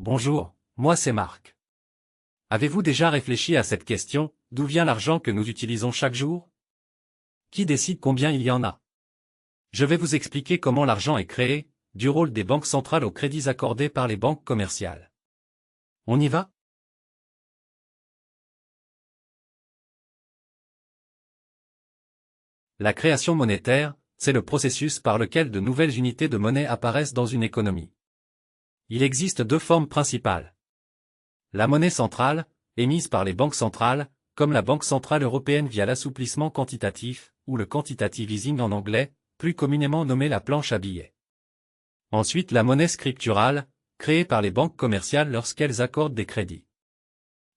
Bonjour, moi c'est Marc. Avez-vous déjà réfléchi à cette question, d'où vient l'argent que nous utilisons chaque jour? Qui décide combien il y en a? Je vais vous expliquer comment l'argent est créé, du rôle des banques centrales aux crédits accordés par les banques commerciales. On y va? La création monétaire, c'est le processus par lequel de nouvelles unités de monnaie apparaissent dans une économie. Il existe deux formes principales. La monnaie centrale, émise par les banques centrales, comme la Banque centrale européenne via l'assouplissement quantitatif, ou le quantitative easing en anglais, plus communément nommé la planche à billets. Ensuite la monnaie scripturale, créée par les banques commerciales lorsqu'elles accordent des crédits.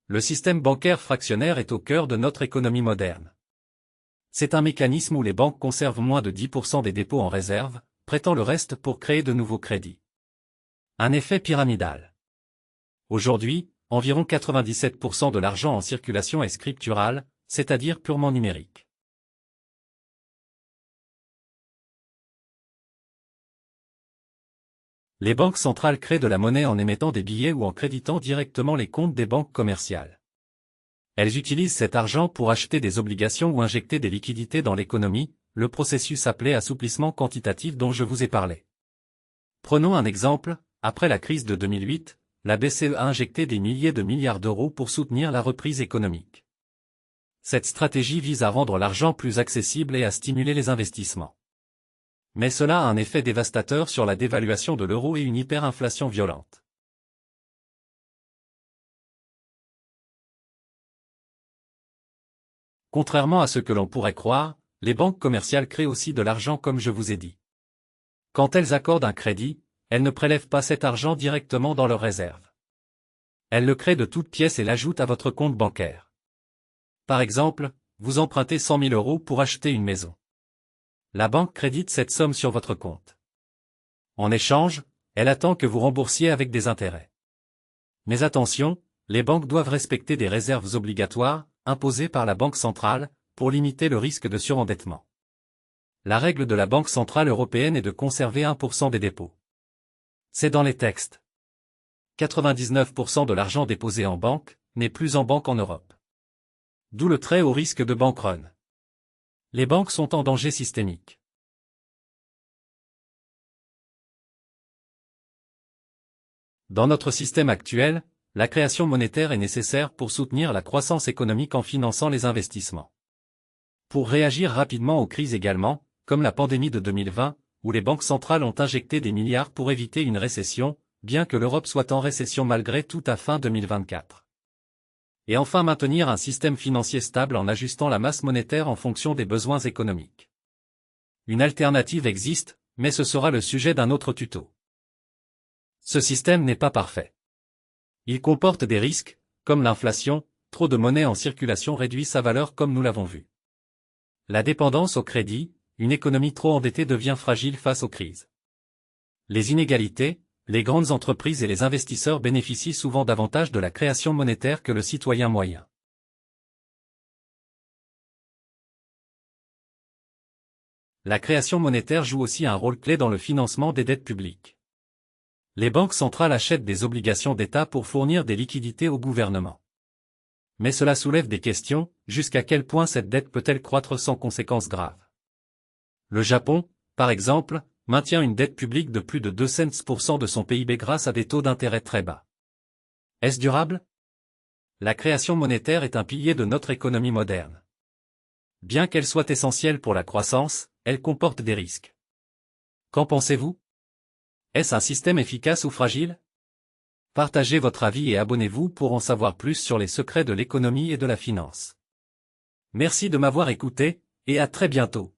Le système bancaire fractionnaire est au cœur de notre économie moderne. C'est un mécanisme où les banques conservent moins de 10% des dépôts en réserve, prêtant le reste pour créer de nouveaux crédits. Un effet pyramidal. Aujourd'hui, environ 97% de l'argent en circulation est scriptural, c'est-à-dire purement numérique. Les banques centrales créent de la monnaie en émettant des billets ou en créditant directement les comptes des banques commerciales. Elles utilisent cet argent pour acheter des obligations ou injecter des liquidités dans l'économie, le processus appelé assouplissement quantitatif dont je vous ai parlé. Prenons un exemple, après la crise de 2008, la BCE a injecté des milliers de milliards d'euros pour soutenir la reprise économique. Cette stratégie vise à rendre l'argent plus accessible et à stimuler les investissements. Mais cela a un effet dévastateur sur la dévaluation de l'euro et une hyperinflation violente. Contrairement à ce que l'on pourrait croire, les banques commerciales créent aussi de l'argent comme je vous ai dit. Quand elles accordent un crédit, elles ne prélèvent pas cet argent directement dans leurs réserves. Elles le créent de toutes pièces et l'ajoutent à votre compte bancaire. Par exemple, vous empruntez 100 000 euros pour acheter une maison. La banque crédite cette somme sur votre compte. En échange, elle attend que vous remboursiez avec des intérêts. Mais attention, les banques doivent respecter des réserves obligatoires, imposées par la Banque centrale, pour limiter le risque de surendettement. La règle de la Banque centrale européenne est de conserver 1% des dépôts. C'est dans les textes. 99% de l'argent déposé en banque n'est plus en banque en Europe. D'où le très haut risque de bank run. Les banques sont en danger systémique. Dans notre système actuel, la création monétaire est nécessaire pour soutenir la croissance économique en finançant les investissements. Pour réagir rapidement aux crises également, comme la pandémie de 2020, où les banques centrales ont injecté des milliards pour éviter une récession, bien que l'Europe soit en récession malgré tout à fin 2024. Et enfin maintenir un système financier stable en ajustant la masse monétaire en fonction des besoins économiques. Une alternative existe, mais ce sera le sujet d'un autre tuto. Ce système n'est pas parfait. Il comporte des risques, comme l'inflation, trop de monnaie en circulation réduit sa valeur comme nous l'avons vu. La dépendance au crédit, une économie trop endettée devient fragile face aux crises. Les inégalités, les grandes entreprises et les investisseurs bénéficient souvent davantage de la création monétaire que le citoyen moyen. La création monétaire joue aussi un rôle clé dans le financement des dettes publiques. Les banques centrales achètent des obligations d'État pour fournir des liquidités au gouvernement. Mais cela soulève des questions, jusqu'à quel point cette dette peut-elle croître sans conséquences graves? Le Japon, par exemple, maintient une dette publique de plus de 200% de son PIB grâce à des taux d'intérêt très bas. Est-ce durable? La création monétaire est un pilier de notre économie moderne. Bien qu'elle soit essentielle pour la croissance, elle comporte des risques. Qu'en pensez-vous? Est-ce un système efficace ou fragile? Partagez votre avis et abonnez-vous pour en savoir plus sur les secrets de l'économie et de la finance. Merci de m'avoir écouté, et à très bientôt.